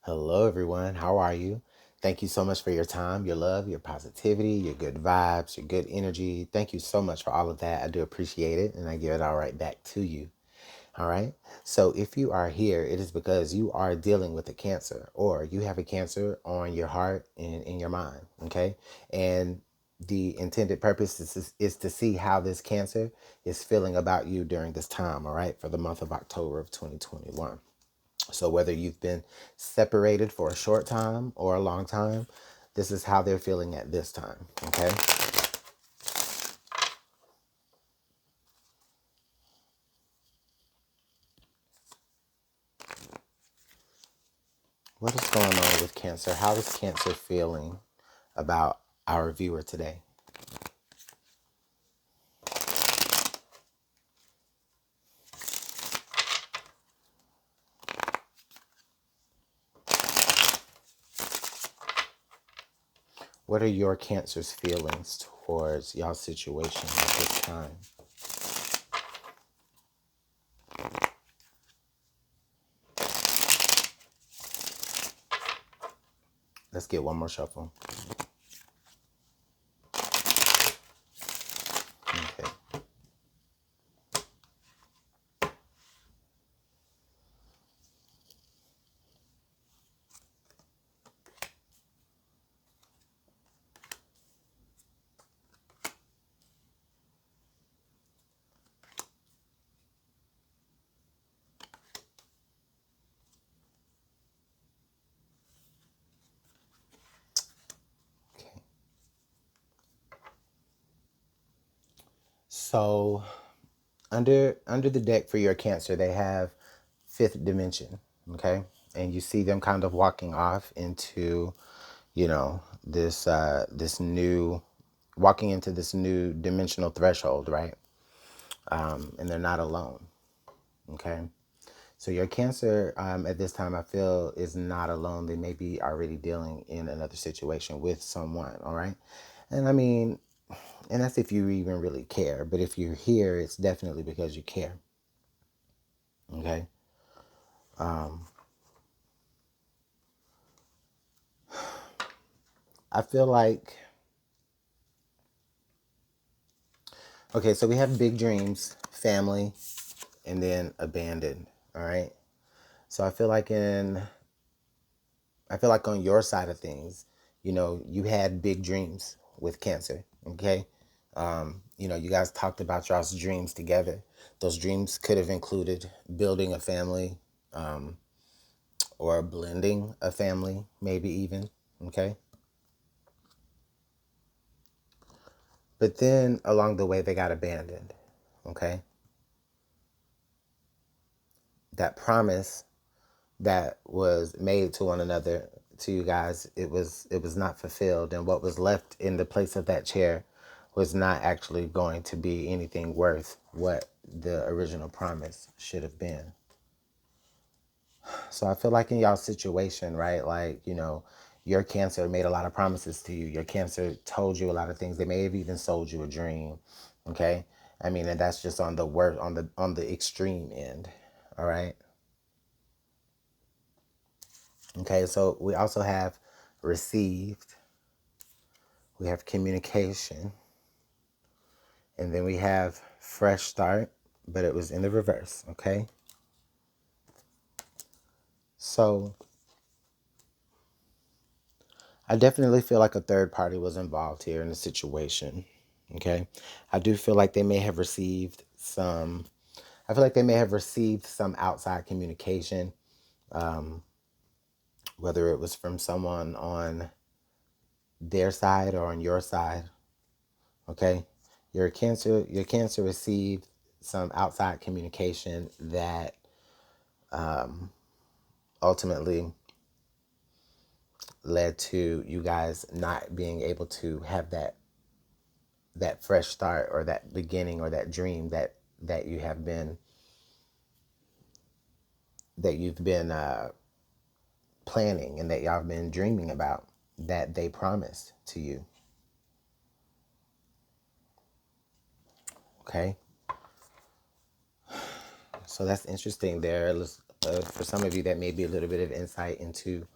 Hello, everyone. How are you? Thank you so much for your time, your love, your positivity, your good vibes, your good energy. Thank you so much for all of that. I do appreciate it, and I give it all right back to you. All right. So if you are here, it is because you are dealing with a cancer, or you have a cancer on your heart and in your mind. Okay. And the intended purpose is to see how this cancer is feeling about you during this time. All right. For the month of October of 2021. So whether you've been separated for a short time or a long time, this is how they're feeling at this time. Okay. What is going on with Cancer? How is Cancer feeling about our viewer today? What are your Cancer's feelings towards y'all's situation at this time? Let's get one more shuffle. Okay. Okay. So under the deck for your Cancer, they have fifth dimension. Okay. And you see them kind of walking off into, this new, walking into this new dimensional threshold, right? And they're not alone. Okay. So your Cancer at this time, I feel, is not alone. They may be already dealing in another situation with someone. All right. And I mean, and that's if you even really care. But if you're here, it's definitely because you care. Okay. I feel like, okay, so we have big dreams, family, and then abandoned. All right. So I feel like on your side of things, you had big dreams with Cancer. Okay. You guys talked about y'all's dreams together. Those dreams could have included building a family, or blending a family, maybe even. Okay. But then along the way, they got abandoned. Okay. That promise that was made to one another, to you guys, it was not fulfilled, and what was left in the place of that chair was not actually going to be anything worth what the original promise should have been. So I feel like in y'all situation, right, like, your Cancer made a lot of promises to you. Your Cancer told you a lot of things. They may have even sold you a dream. Okay. I mean, and that's just on the worst, on the extreme end. All right. Okay, so we also have received, we have communication, and then we have fresh start, but it was in the reverse. Okay. So I definitely feel like a third party was involved here in the situation. Okay. I do feel like they may have received some, I feel like they may have received some outside communication, whether it was from someone on their side or on your side. Okay. Your Cancer received some outside communication that ultimately led to you guys not being able to have that fresh start, or that beginning, or that dream that you've been planning, and that y'all have been dreaming about, that they promised to you. Okay. So that's interesting there. For some of you, that may be a little bit of insight into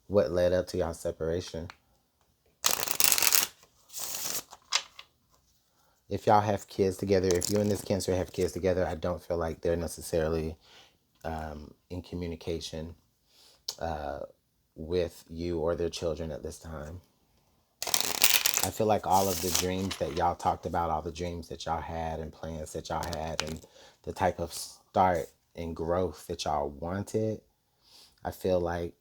what led up to y'all separation. If y'all have kids together, if you and this Cancer have kids together, I don't feel like they're necessarily in communication with you or their children at this time. I feel like all of the dreams that y'all talked about, all the dreams that y'all had and plans that y'all had and the type of start and growth that y'all wanted, I feel like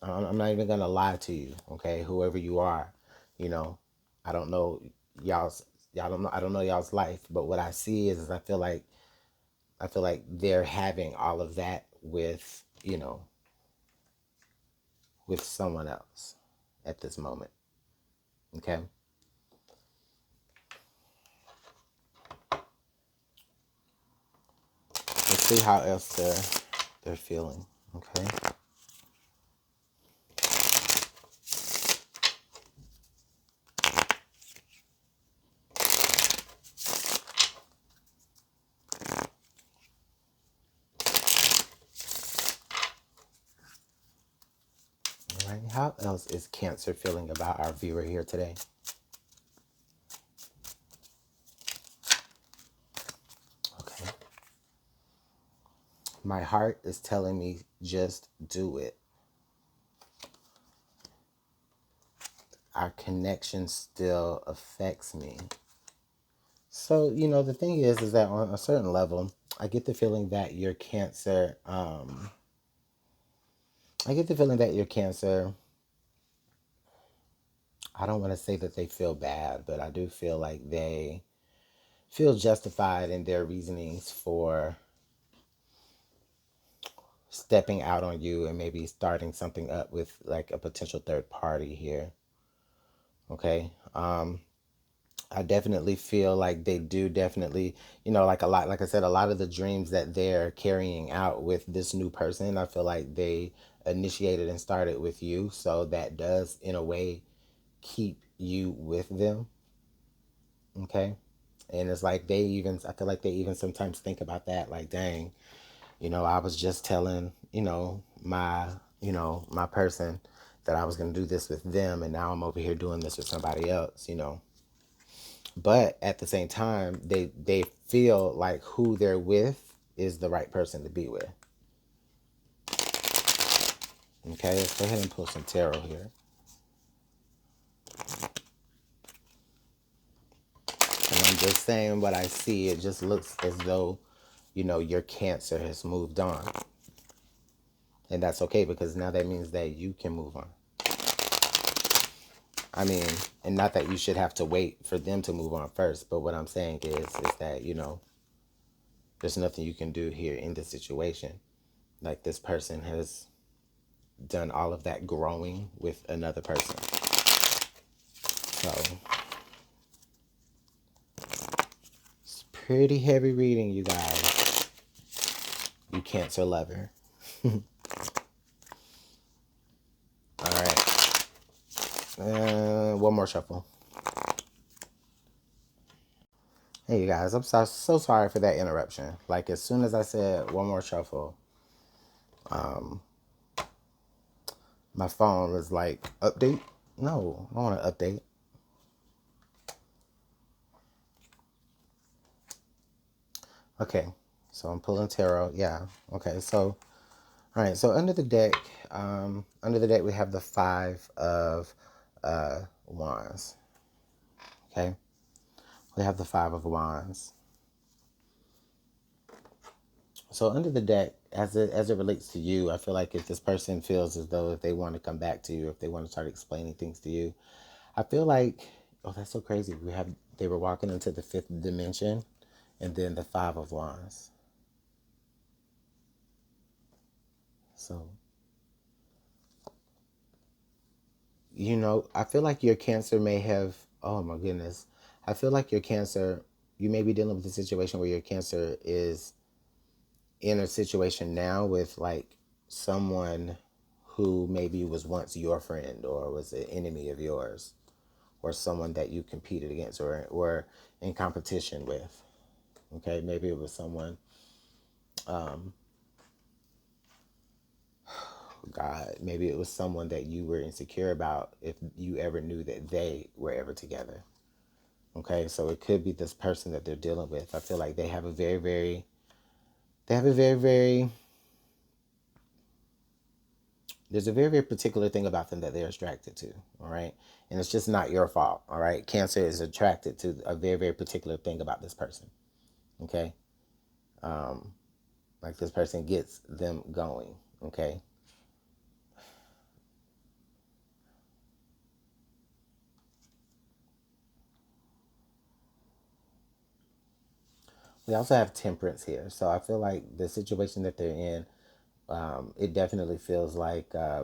I'm not even going to lie to you, okay? Whoever you are, you know, I don't know I don't know y'all's life, but what I see is I feel like they're having all of that with, with someone else at this moment, okay? Let's see how else they're feeling, okay? All right, how else is Cancer feeling about our viewer here today? Okay. My heart is telling me just do it. Our connection still affects me. So, the thing is that on a certain level, I get the feeling that your Cancer, I get the feeling that your Cancer, I don't want to say that they feel bad, but I do feel like they feel justified in their reasonings for stepping out on you and maybe starting something up with like a potential third party here. Okay. I definitely feel like they do definitely, like a lot, like I said, a lot of the dreams that they're carrying out with this new person, I feel like they initiated and started with you. So that does, in a way, keep you with them. Okay. And it's like I feel like they even sometimes think about that, like, dang, I was just telling, my person that I was going to do this with them. And now I'm over here doing this with somebody else. But at the same time, they feel like who they're with is the right person to be with. Okay, let's go ahead and pull some tarot here. And I'm just saying what I see. It just looks as though, your Cancer has moved on. And that's okay, because now that means that you can move on. I mean, and not that you should have to wait for them to move on first, but what I'm saying is that, there's nothing you can do here in this situation. Like, this person has done all of that growing with another person. So it's pretty heavy reading, you guys. You Cancer lover. All right. One more shuffle. Hey, you guys, I'm so sorry for that interruption. Like, as soon as I said one more shuffle, my phone was like, update? No, I don't want to update. Okay, so I'm pulling tarot. Yeah. Okay, so, all right, so under the deck, we have the Five of Wands. Okay, we have the Five of Wands. So under the deck, as it relates to you, I feel like if this person feels as though if they want to come back to you, if they want to start explaining things to you, I feel like, oh, that's so crazy. They were walking into the fifth dimension, and then the Five of Wands. So, I feel like your Cancer may have, oh my goodness, I feel like your Cancer, you may be dealing with a situation where your Cancer is in a situation now with like someone who maybe was once your friend or was an enemy of yours, or someone that you competed against or were in competition with. Okay, maybe it was someone God, maybe it was someone that you were insecure about if you ever knew that they were ever together. Okay, so it could be this person that they're dealing with. I feel like they have a very, very, they have a very, very, there's a very, very particular thing about them that they're attracted to. All right, and it's just not your fault. All right, Cancer is attracted to a very, very particular thing about this person. Okay, like this person gets them going. Okay. We also have Temperance here. So I feel like the situation that they're in, it definitely feels like, they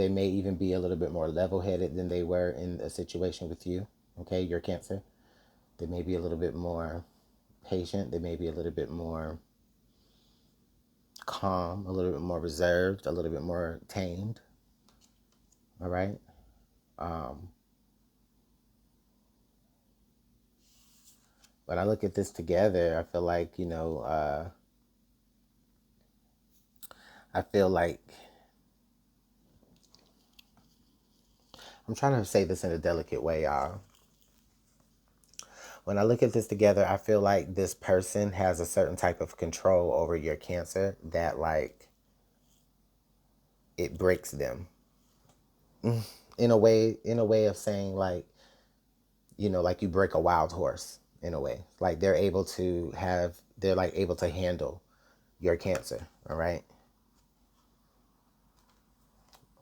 may even be a little bit more level headed than they were in a situation with you. Okay, your Cancer. They may be a little bit more patient. They may be a little bit more calm, a little bit more reserved, a little bit more tamed. All right. When I look at this together, I feel like, I feel like I'm trying to say this in a delicate way, y'all. When I look at this together, I feel like this person has a certain type of control over your Cancer that, like, it breaks them in a way of saying, like, like you break a wild horse in a way. Like they're like able to handle your Cancer, all right,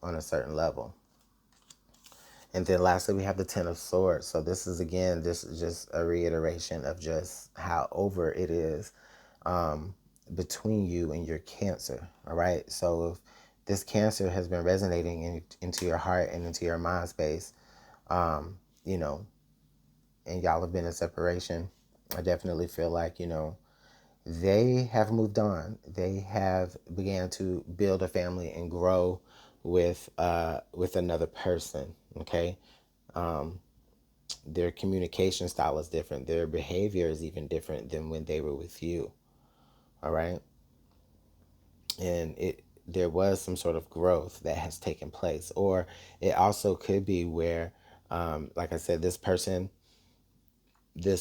on a certain level. And then lastly, we have the Ten of Swords. So this is, again, this is just a reiteration of just how over it is, between you and your Cancer. All right. So if this Cancer has been resonating into your heart and into your mind space, um, you know, and y'all have been in separation, I definitely feel like, they have moved on. They have began to build a family and grow with another person. Okay. Their communication style is different. Their behavior is even different than when they were with you. All right. And there was some sort of growth that has taken place. Or it also could be where, like I said, this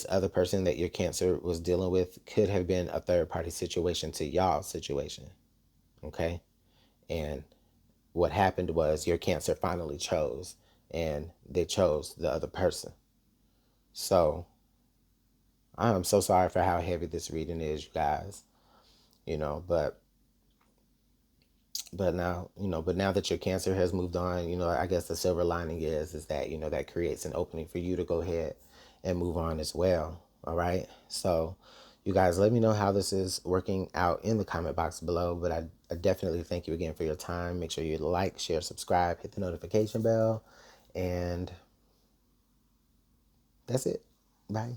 other person that your Cancer was dealing with could have been a third party situation to y'all's situation. Okay. And what happened was your Cancer finally chose, and they chose the other person. So I'm so sorry for how heavy this reading is, you guys. But now that your Cancer has moved on, I guess the silver lining is that, that creates an opening for you to go ahead and move on as well. All right. So you guys, let me know how this is working out in the comment box below. But I definitely thank you again for your time. Make sure you like, share, subscribe, hit the notification bell. And that's it. Bye.